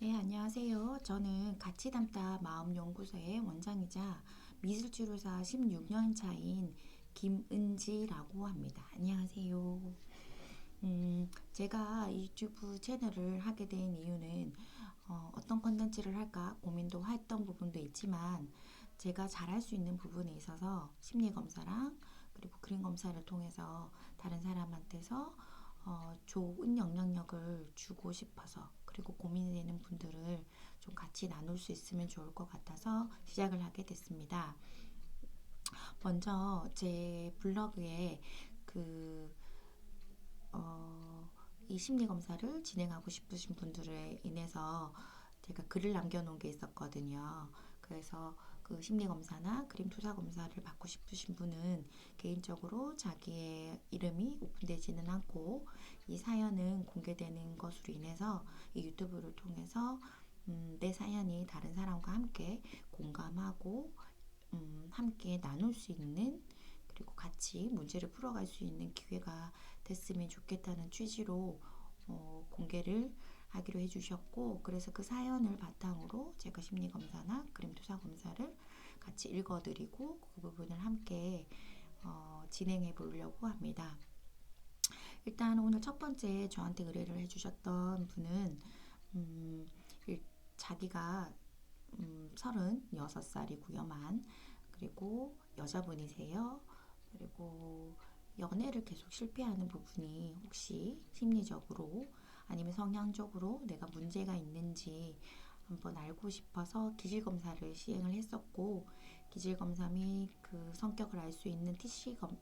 네, 안녕하세요. 저는 같이 담다 마음연구소의 원장이자 미술치료사 16년 차인 김은지라고 합니다. 안녕하세요. 제가 유튜브 채널을 하게 된 이유는 어떤 컨텐츠를 할까 고민도 했던 부분도 있지만 제가 잘할 수 있는 부분에 있어서 심리검사랑 그리고 그림 검사를 통해서 다른 사람한테서 좋은 영향력을 주고 싶어서 그리고 고민이 되는 분들을 좀 같이 나눌 수 있으면 좋을 것 같아서 시작을 하게 됐습니다. 먼저 제 블로그에 그 이 심리 검사를 진행하고 싶으신 분들에 인해서 제가 글을 남겨놓은 게 있었거든요. 그래서 그 심리 검사나 그림 투사 검사를 받고 싶으신 분은 개인적으로 자기의 이름이 오픈되지는 않고 이 사연은 공개되는 것으로 인해서 이 유튜브를 통해서 내 사연이 다른 사람과 함께 공감하고 함께 나눌 수 있는 그리고 같이 문제를 풀어갈 수 있는 기회가 됐으면 좋겠다는 취지로 공개를 하기로 해주셨고, 그래서 그 사연을 바탕으로 제가 심리검사나 그림투사 검사를 같이 읽어드리고 그 부분을 함께 진행해 보려고 합니다. 일단 오늘 첫 번째 저한테 의뢰를 해주셨던 분은 음, 자기가 36살이고요, 만. 그리고 여자분이세요. 그리고 연애를 계속 실패하는 부분이 혹시 심리적으로 아니면 성향적으로 내가 문제가 있는지 한번 알고 싶어서 기질검사를 시행을 했었고, 기질검사 및 그 성격을 알 수 있는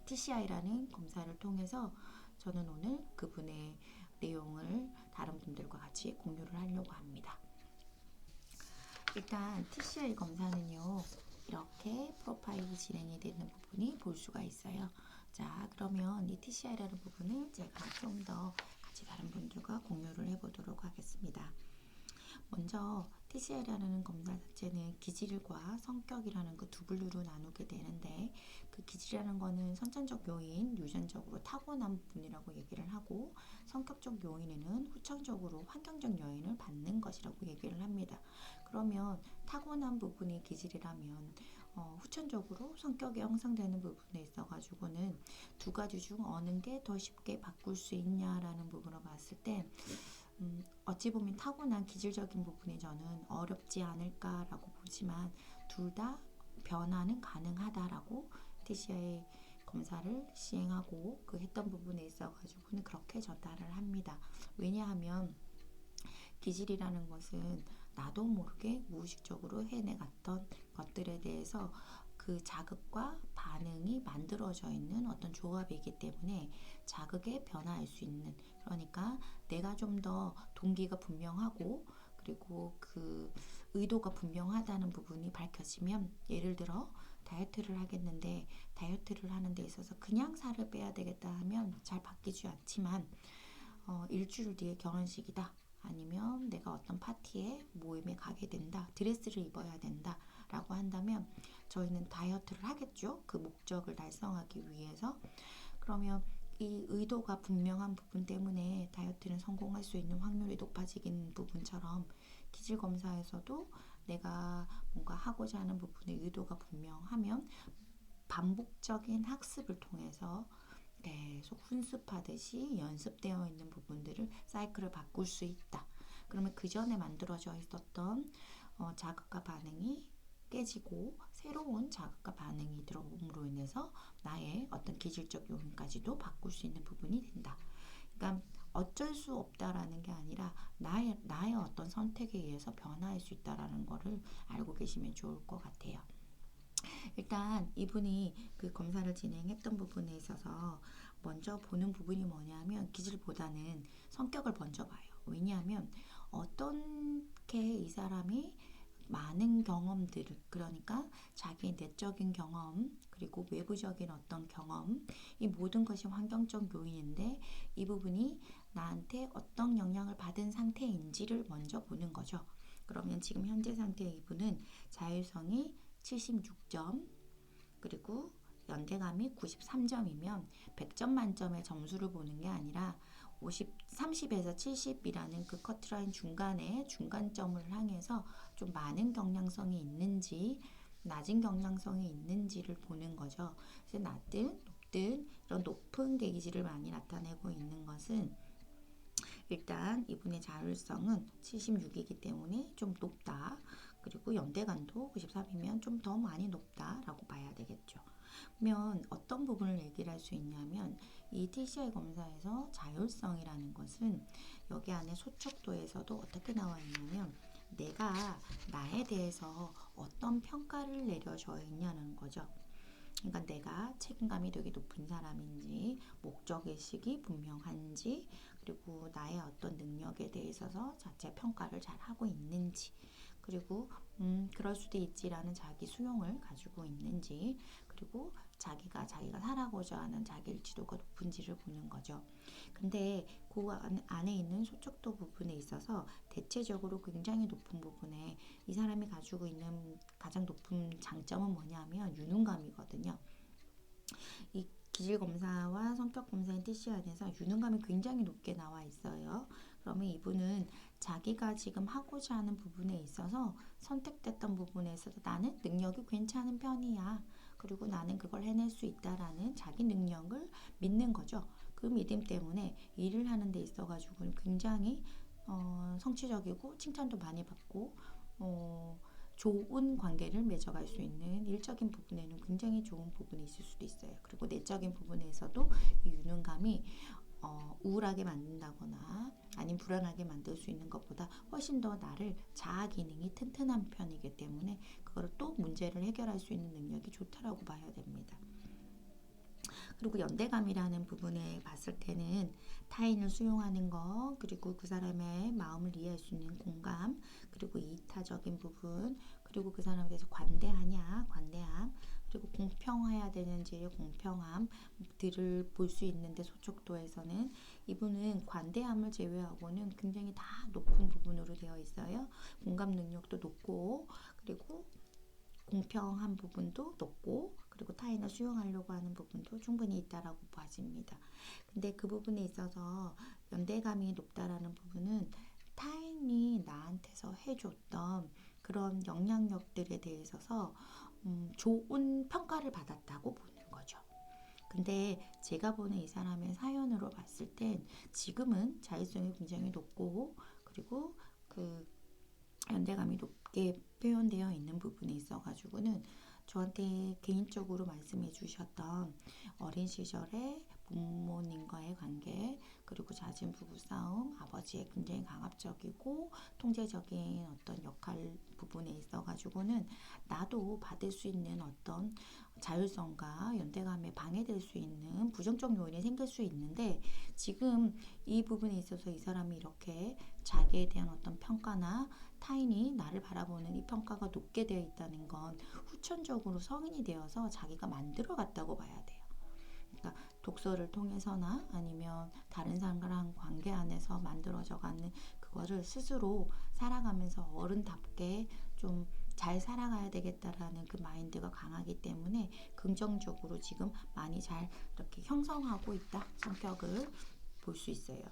TCI라는 검사를 통해서 저는 오늘 그분의 내용을 다른 분들과 같이 공유를 하려고 합니다. 일단 TCI 검사는요, 이렇게 프로파일이 진행이 되는 부분이 볼 수가 있어요. 자, 그러면 이 TCI라는 부분을 제가 좀 더 같이 다른 분들과 공유를 해보도록 하겠습니다. 먼저 TCI라는 검사 자체는 기질과 성격이라는 그 두 분류로 나누게 되는데, 그 기질이라는 거는 선천적 요인, 유전적으로 타고난 부분이라고 얘기를 하고, 성격적 요인에는 후천적으로 환경적 요인을 받는 것이라고 얘기를 합니다. 그러면 타고난 부분이 기질이라면 후천적으로 성격이 형성되는 부분에 있어가지고는 두 가지 중 어느 게 더 쉽게 바꿀 수 있냐라는 부분으로 봤을 때 어찌 보면 타고난 기질적인 부분이 저는 어렵지 않을까라고 보지만 둘 다 변화는 가능하다라고 TCI 검사를 시행하고 그 했던 부분에 있어가지고는 그렇게 전달을 합니다. 왜냐하면 기질이라는 것은 나도 모르게 무의식적으로 해내갔던 것들에 대해서 그 자극과 반응이 만들어져 있는 어떤 조합이기 때문에 자극에 변화할 수 있는, 그러니까 내가 좀 더 동기가 분명하고 그리고 그 의도가 분명하다는 부분이 밝혀지면, 예를 들어 다이어트를 하겠는데 다이어트를 하는 데 있어서 그냥 살을 빼야 되겠다 하면 잘 바뀌지 않지만 일주일 뒤에 결혼식이다, 아니면 내가 어떤 파티에 모임에 가게 된다, 드레스를 입어야 된다 라고 한다면 저희는 다이어트를 하겠죠. 그 목적을 달성하기 위해서. 그러면 이 의도가 분명한 부분 때문에 다이어트는 성공할 수 있는 확률이 높아지긴 부분처럼, 기질 검사에서도 내가 뭔가 하고자 하는 부분의 의도가 분명하면 반복적인 학습을 통해서 계속 훈습하듯이 연습되어 있는 부분들을 사이클을 바꿀 수 있다. 그러면 그 전에 만들어져 있었던 자극과 반응이 깨지고 새로운 자극과 반응이 들어옴으로 인해서 나의 어떤 기질적 요인까지도 바꿀 수 있는 부분이 된다. 그러니까 어쩔 수 없다라는 게 아니라 나의 어떤 선택에 의해서 변화할 수 있다라는 거를 알고 계시면 좋을 것 같아요. 일단 이분이 그 검사를 진행했던 부분에 있어서 먼저 보는 부분이 뭐냐면 기질보다는 성격을 먼저 봐요. 왜냐하면 어떻게 이 사람이 많은 경험들, 그러니까 자기의 내적인 경험 그리고 외부적인 어떤 경험, 이 모든 것이 환경적 요인인데 이 부분이 나한테 어떤 영향을 받은 상태인지를 먼저 보는 거죠. 그러면 지금 현재 상태의 이분은 자율성이 76점, 그리고 연대감이 93점이면 100점 만점의 점수를 보는 게 아니라 30에서 70이라는 그 커트라인 중간에 중간점을 향해서 좀 많은 경량성이 있는지 낮은 경량성이 있는지를 보는 거죠. 그래서 낮든 높든 이런 높은 대기질을 많이 나타내고 있는 것은 일단 이분의 자율성은 76이기 때문에 좀 높다. 그리고 연대감도 93이면 좀 더 많이 높다라고 봐야 되겠죠. 그러면 어떤 부분을 얘기를 할 수 있냐면 이 TCI 검사에서 자율성이라는 것은 여기 안에 소척도에서도 어떻게 나와 있냐면 내가 나에 대해서 어떤 평가를 내려줘야 있냐는 거죠. 그러니까 내가 책임감이 되게 높은 사람인지, 목적의식이 분명한지, 그리고 나의 어떤 능력에 대해서 자체 평가를 잘 하고 있는지, 그리고 그럴 수도 있지라는 자기 수용을 가지고 있는지, 그리고 자기가 살아고자 하는 자기 일치도가 높은지를 보는 거죠. 근데 그 안에 있는 소척도 부분에 있어서 대체적으로 굉장히 높은 부분에 이 사람이 가지고 있는 가장 높은 장점은 뭐냐면 유능감이거든요. 이 기질검사와 성격검사인 TC 안에서 유능감이 굉장히 높게 나와 있어요. 그러면 이분은 자기가 지금 하고자 하는 부분에 있어서 선택됐던 부분에 있어서 나는 능력이 괜찮은 편이야. 그리고 나는 그걸 해낼 수 있다라는 자기 능력을 믿는 거죠. 그 믿음 때문에 일을 하는 데 있어가지고는 굉장히 성취적이고 칭찬도 많이 받고 좋은 관계를 맺어갈 수 있는 일적인 부분에는 굉장히 좋은 부분이 있을 수도 있어요. 그리고 내적인 부분에서도 이 유능감이 우울하게 만든다거나 아니면 불안하게 만들 수 있는 것보다 훨씬 더 나를 자아 기능이 튼튼한 편이기 때문에 그거를 또 문제를 해결할 수 있는 능력이 좋다라고 봐야 됩니다. 그리고 연대감이라는 부분에 봤을 때는 타인을 수용하는 거, 그리고 그 사람의 마음을 이해할 수 있는 공감, 그리고 이타적인 부분, 그리고 그 사람에 대해서 관대함, 그리고 공평해야 되는지의 공평함들을 볼 수 있는데 소척도에서는 이분은 관대함을 제외하고는 굉장히 다 높은 부분으로 되어 있어요. 공감 능력도 높고, 그리고 공평한 부분도 높고, 그리고 타인을 수용하려고 하는 부분도 충분히 있다라고 봐집니다. 근데 그 부분에 있어서 연대감이 높다라는 부분은 타인이 나한테서 해줬던 그런 영향력들에 대해서 좋은 평가를 받았다고 보는 거죠. 근데 제가 보는 이 사람의 사연으로 봤을 땐 지금은 자율성이 굉장히 높고, 그리고 그 연대감이 높게 표현되어 있는 부분에 있어가지고는 저한테 개인적으로 말씀해 주셨던 어린 시절에 부모님과의 관계, 그리고 잦은 부부싸움, 아버지의 굉장히 강압적이고 통제적인 어떤 역할 부분에 있어가지고는 나도 받을 수 있는 어떤 자율성과 연대감에 방해될 수 있는 부정적 요인이 생길 수 있는데, 지금 이 부분에 있어서 이 사람이 이렇게 자기에 대한 어떤 평가나 타인이 나를 바라보는 이 평가가 높게 되어 있다는 건 후천적으로 성인이 되어서 자기가 만들어 갔다고 봐야 돼요. 그러니까 독서를 통해서나 아니면 다른 사람과랑 관계 안에서 만들어져 가는 그거를 스스로 살아가면서 어른답게 좀 잘 살아가야 되겠다라는 그 마인드가 강하기 때문에 긍정적으로 지금 많이 잘 이렇게 형성하고 있다, 성격을 볼 수 있어요.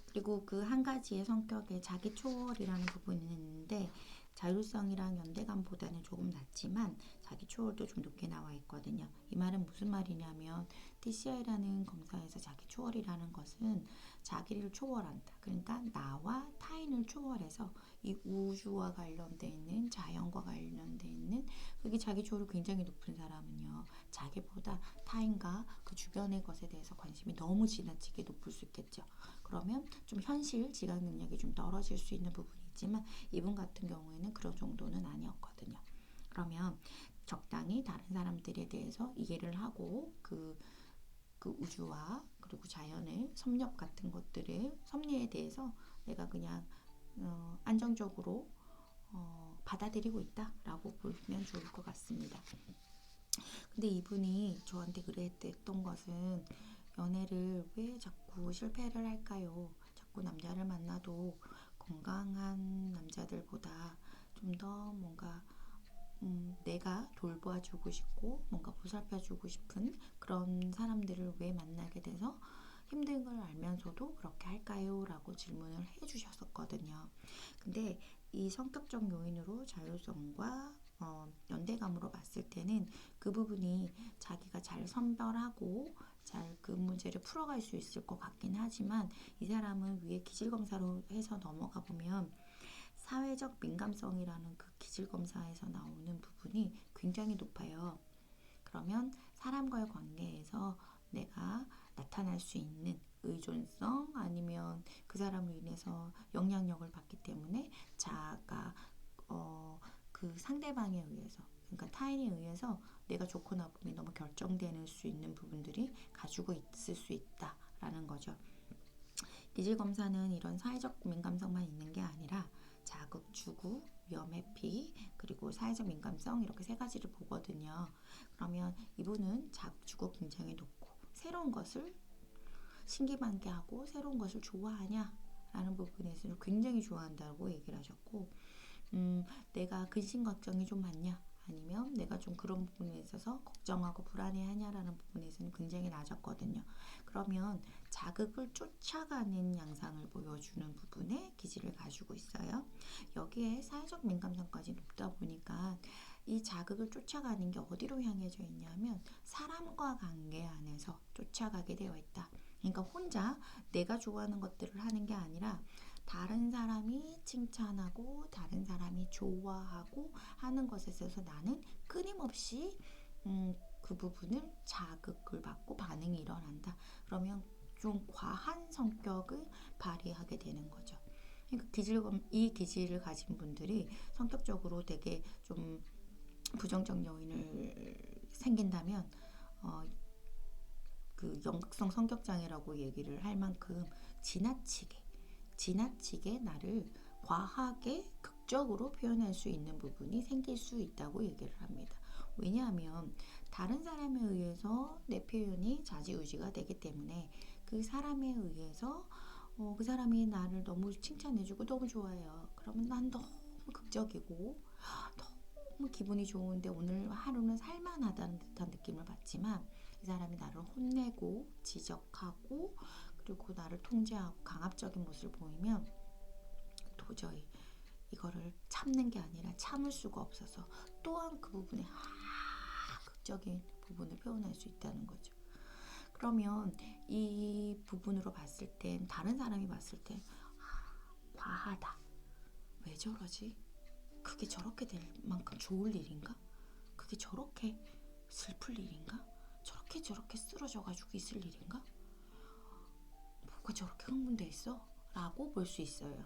그리고 그 한 가지의 성격에 자기 초월이라는 부분이 있는데, 자율성이랑 연대감보다는 조금 낮지만 자기 초월도 좀 높게 나와 있거든요. 이 말은 무슨 말이냐면 TCI라는 검사에서 자기 초월이라는 것은 자기를 초월한다. 그러니까 나와 타인을 초월해서 이 우주와 관련돼 있는, 자연과 관련돼 있는, 그게 자기 초월이 굉장히 높은 사람은요, 자기보다 타인과 그 주변의 것에 대해서 관심이 너무 지나치게 높을 수 있겠죠. 그러면 좀 현실 지각 능력이 좀 떨어질 수 있는 부분이 있지만 이분 같은 경우에는 그런 정도는 아니었거든요. 그러면 적당히 다른 사람들에 대해서 이해를 하고 그 우주와 그리고 자연의 섭렵 같은 것들의 섭리에 대해서 내가 그냥 안정적으로 받아들이고 있다라고 보면 좋을 것 같습니다. 근데 이분이 저한테 그랬던 것은 연애를 왜 자꾸 실패를 할까요? 자꾸 남자를 만나도 건강한 남자들보다 좀 더 뭔가 내가 돌봐주고 싶고 뭔가 보살펴주고 싶은 그런 사람들을 왜 만나게 돼서 힘든 걸 알면서도 그렇게 할까요? 라고 질문을 해주셨었거든요. 근데 이 성격적 요인으로 자율성과 연대감으로 봤을 때는 그 부분이 자기가 잘 선별하고 잘 그 문제를 풀어갈 수 있을 것 같긴 하지만 이 사람은 위에 기질검사로 해서 넘어가 보면 사회적 민감성이라는 그 기질검사에서 나오는 부분이 굉장히 높아요. 그러면 사람과의 관계에서 내가 나타날 수 있는 의존성 아니면 그 사람을 인해서 영향력을 받기 때문에 자아가 그 상대방에 의해서 그러니까 타인에 의해서 내가 좋고 나쁨이 너무 결정되는 수 있는 부분들이 가지고 있을 수 있다라는 거죠. 기질 검사는 이런 사회적 민감성만 있는 게 아니라 자극, 주구, 위험 회피, 그리고 사회적 민감성 이렇게 세 가지를 보거든요. 그러면 이분은 자극, 주구 굉장히 높고 새로운 것을 신기반기하고 새로운 것을 좋아하냐? 라는 부분에서는 굉장히 좋아한다고 얘기를 하셨고 내가 근심 걱정이 좀 많냐? 아니면 내가 좀 그런 부분에 있어서 걱정하고 불안해하냐라는 부분에서는 굉장히 낮았거든요. 그러면 자극을 쫓아가는 양상을 보여주는 부분에 기질을 가지고 있어요. 여기에 사회적 민감성까지 높다 보니까 이 자극을 쫓아가는 게 어디로 향해져 있냐면 사람과 관계 안에서 쫓아가게 되어 있다. 그러니까 혼자 내가 좋아하는 것들을 하는 게 아니라 다른 사람이 칭찬하고 다른 사람이 좋아하고 하는 것에 있어서 나는 끊임없이 그 부분을 자극을 받고 반응이 일어난다. 그러면 좀 과한 성격을 발휘하게 되는 거죠. 그러니까 이 기질을 가진 분들이 성격적으로 되게 좀 부정적 요인을 생긴다면 그 연극성 성격장애라고 얘기를 할 만큼 지나치게 나를 과하게 극적으로 표현할 수 있는 부분이 생길 수 있다고 얘기를 합니다. 왜냐하면 다른 사람에 의해서 내 표현이 좌지우지가 되기 때문에 그 사람에 의해서 그 사람이 나를 너무 칭찬해주고 너무 좋아해요. 그러면 난 너무 극적이고 너무 기분이 좋은데 오늘 하루는 살만하다는 듯한 느낌을 받지만 이 사람이 나를 혼내고 지적하고 그리고 나를 통제하고 강압적인 모습을 보이면 도저히 이거를 참는 게 아니라 참을 수가 없어서 또한 그 부분에 극적인 부분을 표현할 수 있다는 거죠. 그러면 이 부분으로 봤을 땐 다른 사람이 봤을 때 과하다. 왜 저러지? 그게 저렇게 될 만큼 좋을 일인가? 그게 저렇게 슬플 일인가? 저렇게 쓰러져가지고 있을 일인가? 뭐가 저렇게 흥분돼 있어? 라고 볼 수 있어요.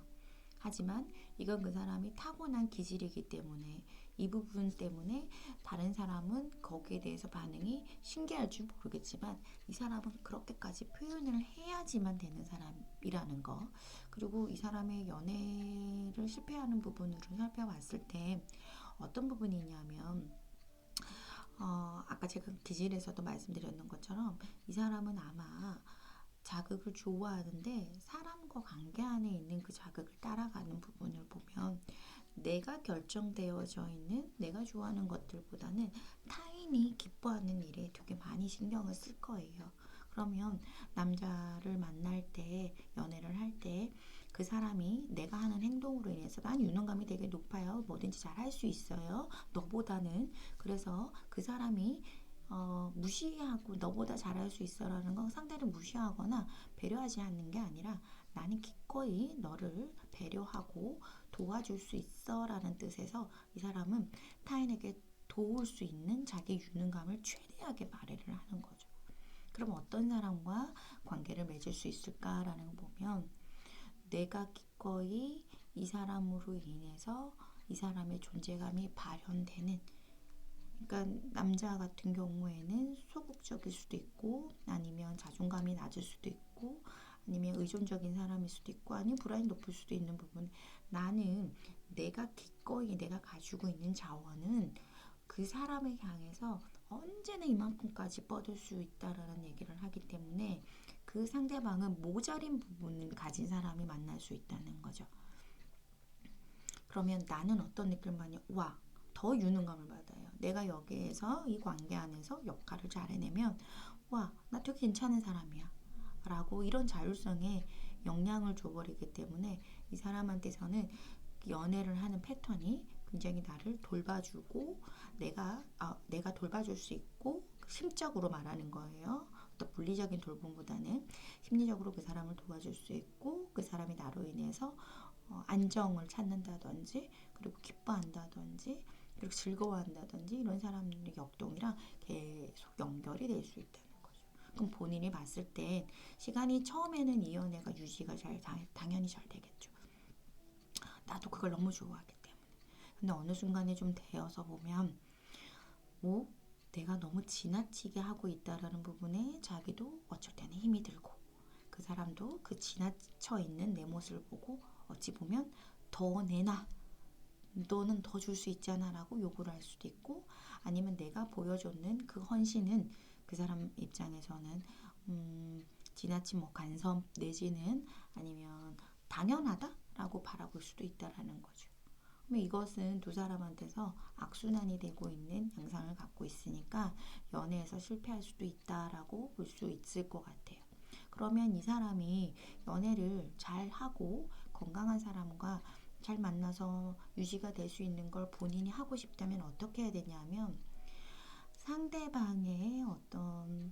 하지만 이건 그 사람이 타고난 기질이기 때문에 이 부분 때문에 다른 사람은 거기에 대해서 반응이 신기할 줄 모르겠지만 이 사람은 그렇게까지 표현을 해야지만 되는 사람이라는 거. 그리고 이 사람의 연애를 실패하는 부분으로 살펴봤을 때 어떤 부분이 있냐면 아까 제가 기질에서도 말씀드렸는 것처럼 이 사람은 아마 자극을 좋아하는데 사람과 관계 안에 있는 그 자극을 따라가는 부분을 보면 내가 결정되어져 있는 내가 좋아하는 것들보다는 타인이 기뻐하는 일에 되게 많이 신경을 쓸 거예요. 그러면 남자를 만날 때, 연애를 할 때 그 사람이 내가 하는 행동으로 인해서 난 유능감이 되게 높아요. 뭐든지 잘 할 수 있어요. 너보다는. 그래서 그 사람이 무시하고 너보다 잘할 수 있어라는 건 상대를 무시하거나 배려하지 않는 게 아니라 나는 기꺼이 너를 배려하고 도와줄 수 있어라는 뜻에서 이 사람은 타인에게 도울 수 있는 자기 유능감을 최대하게 발휘를 하는 거죠. 그럼 어떤 사람과 관계를 맺을 수 있을까라는 걸 보면 내가 기꺼이 이 사람으로 인해서 이 사람의 존재감이 발현되는 그러니까 남자 같은 경우에는 소극적일 수도 있고 아니면 자존감이 낮을 수도 있고 아니면 의존적인 사람일 수도 있고 아니면 불안이 높을 수도 있는 부분 나는 내가 기꺼이 내가 가지고 있는 자원은 그 사람을 향해서 언제나 이만큼까지 뻗을 수 있다라는 얘기를 하기 때문에 그 상대방은 모자린 부분을 가진 사람이 만날 수 있다는 거죠. 그러면 나는 어떤 느낌을 받냐? 와, 더 유능감을 받아요. 내가 여기에서 이 관계 안에서 역할을 잘 해내면 와, 나 되게 괜찮은 사람이야. 라고 이런 자율성에 영향을 줘버리기 때문에 이 사람한테서는 연애를 하는 패턴이 굉장히 나를 돌봐주고 내가 돌봐줄 수 있고 심적으로 말하는 거예요. 어떤 물리적인 돌봄보다는 심리적으로 그 사람을 도와줄 수 있고 그 사람이 나로 인해서 안정을 찾는다든지 그리고 기뻐한다든지 그리고 즐거워한다든지 이런 사람들의 역동이랑 계속 연결이 될 수 있다는 거죠. 그럼 본인이 봤을 땐 시간이 처음에는 이 연애가 유지가 당연히 잘 되겠죠. 나도 그걸 너무 좋아하기 때문에. 근데 어느 순간에 좀 되어서 보면 내가 너무 지나치게 하고 있다라는 부분에 자기도 어쩔 때는 힘이 들고 그 사람도 그 지나쳐 있는 내 모습을 보고 어찌 보면 더 내놔 너는 더 줄 수 있잖아 라고 요구를 할 수도 있고 아니면 내가 보여줬는 그 헌신은 그 사람 입장에서는 지나친 간섭 내지는 아니면 당연하다 라고 바라볼 수도 있다라는 거죠. 그러면 이것은 두 사람한테서 악순환이 되고 있는 양상을 갖고 있으니까 연애에서 실패할 수도 있다라고 볼 수 있을 것 같아요. 그러면 이 사람이 연애를 잘 하고 건강한 사람과 잘 만나서 유지가 될 수 있는 걸 본인이 하고 싶다면 어떻게 해야 되냐면 상대방의 어떤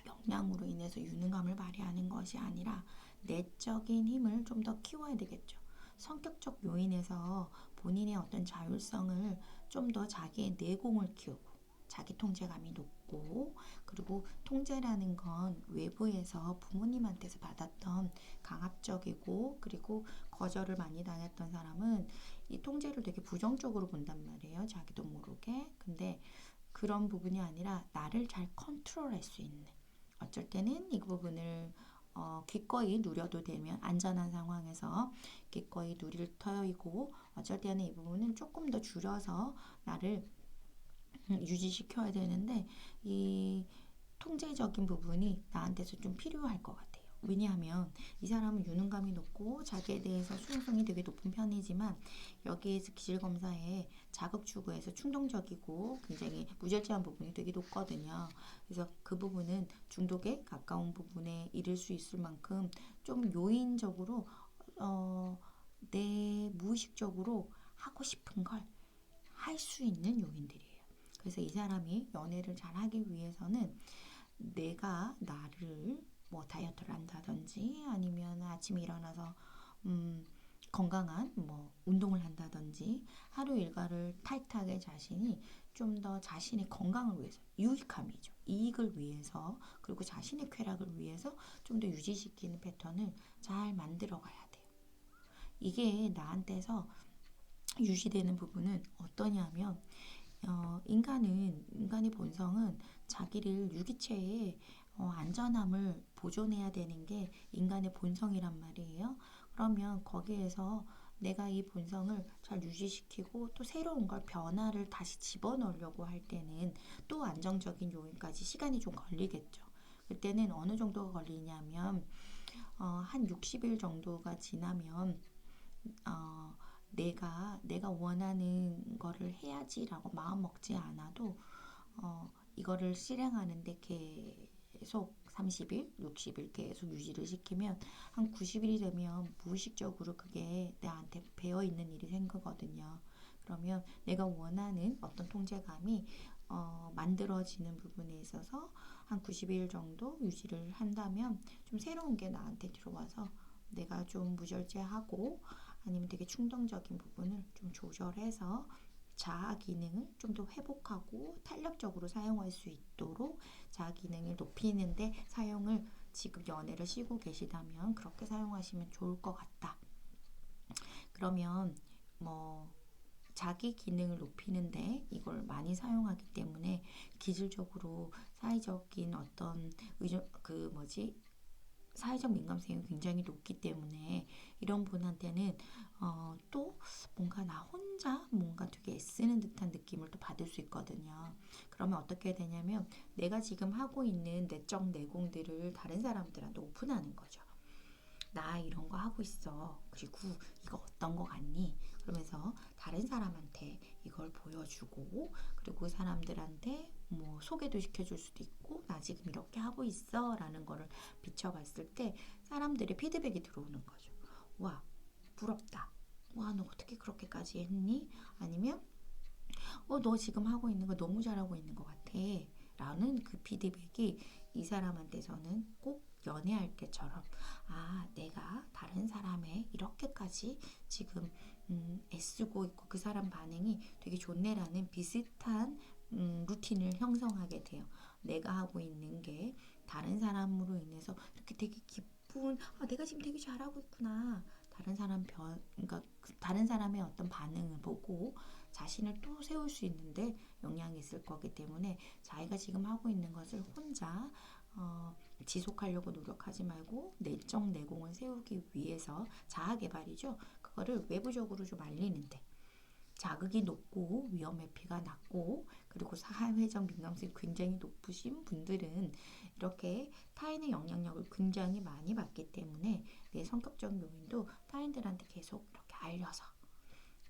역량으로 인해서 유능함을 발휘하는 것이 아니라 내적인 힘을 좀 더 키워야 되겠죠. 성격적 요인에서 본인의 어떤 자율성을 좀 더 자기의 내공을 키우고 자기 통제감이 높고 그리고 통제라는 건 외부에서 부모님한테서 받았던 강압적이고 그리고 거절을 많이 당했던 사람은 이 통제를 되게 부정적으로 본단 말이에요. 자기도 모르게. 근데 그런 부분이 아니라 나를 잘 컨트롤할 수 있는 어쩔 때는 이 부분을 기꺼이 누려도 되면 안전한 상황에서 기꺼이 누릴 터이고 어쩔 때는 이 부분은 조금 더 줄여서 나를 유지시켜야 되는데 이 통제적인 부분이 나한테서 좀 필요할 것 같아요. 왜냐하면 이 사람은 유능감이 높고 자기에 대해서 수용성이 되게 높은 편이지만 여기에서 기질검사에 자극 추구에서 충동적이고 굉장히 무절제한 부분이 되게 높거든요. 그래서 그 부분은 중독에 가까운 부분에 이를 수 있을 만큼 좀 요인적으로 내 무의식적으로 하고 싶은 걸 할 수 있는 요인들이에요. 그래서 이 사람이 연애를 잘 하기 위해서는 내가 나를 다이어트를 한다든지 아니면 아침에 일어나서 건강한 운동을 한다든지 하루 일과를 타이트하게 자신이 좀 더 자신의 건강을 위해서 유익함이죠. 이익을 위해서 그리고 자신의 쾌락을 위해서 좀 더 유지시키는 패턴을 잘 만들어 가야 돼요. 이게 나한테서 유지되는 부분은 어떠냐면 인간의 본성은 자기를 유기체의 안전함을 보존해야 되는 게 인간의 본성이란 말이에요. 그러면 거기에서 내가 이 본성을 잘 유지시키고 또 새로운 걸 변화를 다시 집어넣으려고 할 때는 또 안정적인 요인까지 시간이 좀 걸리겠죠. 그때는 어느 정도가 걸리냐면 한 60일 정도가 지나면 내가 원하는 거를 해야지라고 마음 먹지 않아도 이거를 실행하는데 계속 30일, 60일 계속 유지를 시키면 한 90일이 되면 무의식적으로 그게 나한테 배어있는 일이 생기거든요. 그러면 내가 원하는 어떤 통제감이 만들어지는 부분에 있어서 한 90일 정도 유지를 한다면 좀 새로운 게 나한테 들어와서 내가 좀 무절제하고 아니면 되게 충동적인 부분을 좀 조절해서 자아 기능을 좀 더 회복하고 탄력적으로 사용할 수 있도록 자아 기능을 높이는데 사용을 지금 연애를 쉬고 계시다면 그렇게 사용하시면 좋을 것 같다. 그러면 자기 기능을 높이는데 이걸 많이 사용하기 때문에 기질적으로 사회적인 어떤 사회적 민감성이 굉장히 높기 때문에 이런 분한테는 또 뭔가 나 혼자 뭔가 되게 애쓰는 듯한 느낌을 또 받을 수 있거든요. 그러면 어떻게 되냐면 내가 지금 하고 있는 내적 내공들을 다른 사람들한테 오픈하는 거죠. 나 이런 거 하고 있어. 그리고 이거 어떤 거 같니? 그러면서 다른 사람한테 이걸 보여주고 그리고 사람들한테 뭐 소개도 시켜줄 수도 있고 나 지금 이렇게 하고 있어 라는 거를 비춰봤을 때 사람들의 피드백이 들어오는 거죠. 와, 부럽다. 와, 너 어떻게 그렇게까지 했니? 아니면 너 지금 하고 있는 거 너무 잘하고 있는 것 같아. 라는 그 피드백이 이 사람한테서는 꼭 연애할 때처럼 내가 다른 사람의 이렇게까지 지금 애쓰고 있고 그 사람 반응이 되게 좋네라는 비슷한 루틴을 형성하게 돼요. 내가 하고 있는 게 다른 사람으로 인해서 이렇게 되게 기쁜 내가 지금 되게 잘하고 있구나. 그러니까 다른 사람의 어떤 반응을 보고 자신을 또 세울 수 있는데 영향이 있을 거기 때문에 자기가 지금 하고 있는 것을 혼자 지속하려고 노력하지 말고 내적 내공을 세우기 위해서 자아 개발이죠. 그거를 외부적으로 좀 알리는데 자극이 높고 위험 회피가 낮고 그리고 사회적 민감성이 굉장히 높으신 분들은 이렇게 타인의 영향력을 굉장히 많이 받기 때문에 내 성격적 요인도 타인들한테 계속 이렇게 알려서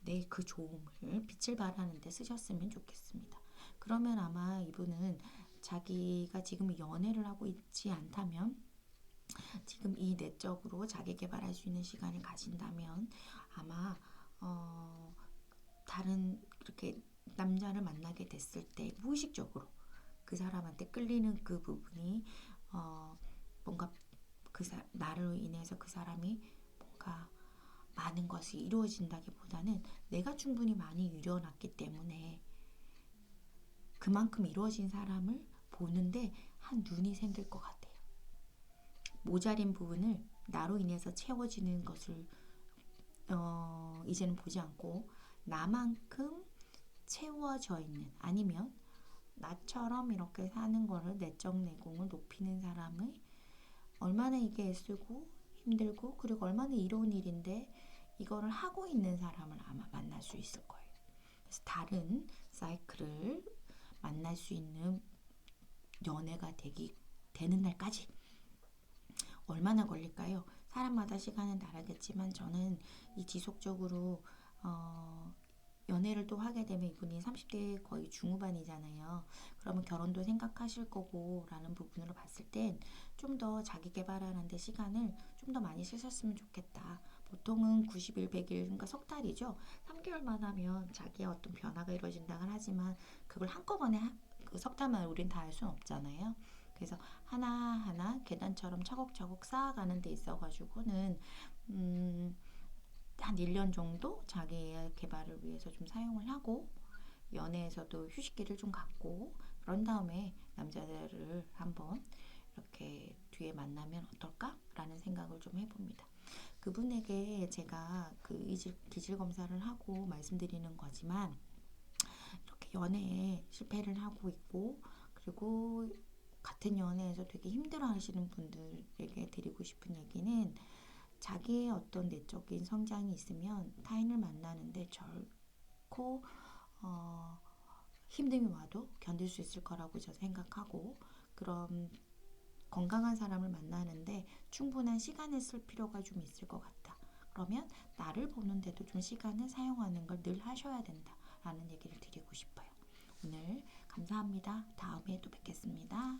내 그 좋음을 빛을 발하는 데 쓰셨으면 좋겠습니다. 그러면 아마 이분은 자기가 지금 연애를 하고 있지 않다면 지금 이 내적으로 자기 개발할 수 있는 시간을 가진다면 아마 다른 그렇게 남자를 만나게 됐을 때 무의식적으로 그 사람한테 끌리는 그 부분이 뭔가 나로 인해서 그 사람이 뭔가 많은 것이 이루어진다기보다는 내가 충분히 많이 이뤄놨기 때문에 그만큼 이루어진 사람을 보는데 한 눈이 생길 것 같아요. 모자린 부분을 나로 인해서 채워지는 것을 이제는 보지 않고 나만큼 채워져 있는 아니면 나처럼 이렇게 사는 거를 내적 내공을 높이는 사람을 얼마나 이게 애쓰고 힘들고 그리고 얼마나 이로운 일인데 이거를 하고 있는 사람을 아마 만날 수 있을 거예요. 그래서 다른 사이클을 만날 수 있는 연애가 되는 날까지 얼마나 걸릴까요? 사람마다 시간은 다르겠지만 저는 이 지속적으로 연애를 또 하게 되면 이분이 30대 거의 중후반이잖아요. 그러면 결혼도 생각하실 거고 라는 부분으로 봤을 땐 좀 더 자기 개발하는 데 시간을 좀 더 많이 쓰셨으면 좋겠다. 보통은 90일, 100일, 그러니까 석 달이죠. 3개월만 하면 자기의 어떤 변화가 이루어진다고 하지만 그걸 한꺼번에 그 석 달만 우린 다 할 수는 없잖아요. 그래서 하나하나 계단처럼 차곡차곡 쌓아가는 데 있어가지고는 한 1년 정도 자기의 개발을 위해서 좀 사용을 하고 연애에서도 휴식기를 좀 갖고 그런 다음에 남자들을 한번 이렇게 뒤에 만나면 어떨까라는 생각을 좀 해봅니다. 그분에게 제가 그 기질 검사를 하고 말씀드리는 거지만 이렇게 연애에 실패를 하고 있고 그리고 같은 연애에서 되게 힘들어 하시는 분들에게 드리고 싶은 얘기는 자기의 어떤 내적인 성장이 있으면 타인을 만나는데 결코 힘듦이 와도 견딜 수 있을 거라고 저 생각하고 그런 건강한 사람을 만나는데 충분한 시간을 쓸 필요가 좀 있을 것 같다. 그러면 나를 보는데도 좀 시간을 사용하는 걸 늘 하셔야 된다라는 얘기를 드리고 싶어요. 오늘 감사합니다. 다음에 또 뵙겠습니다.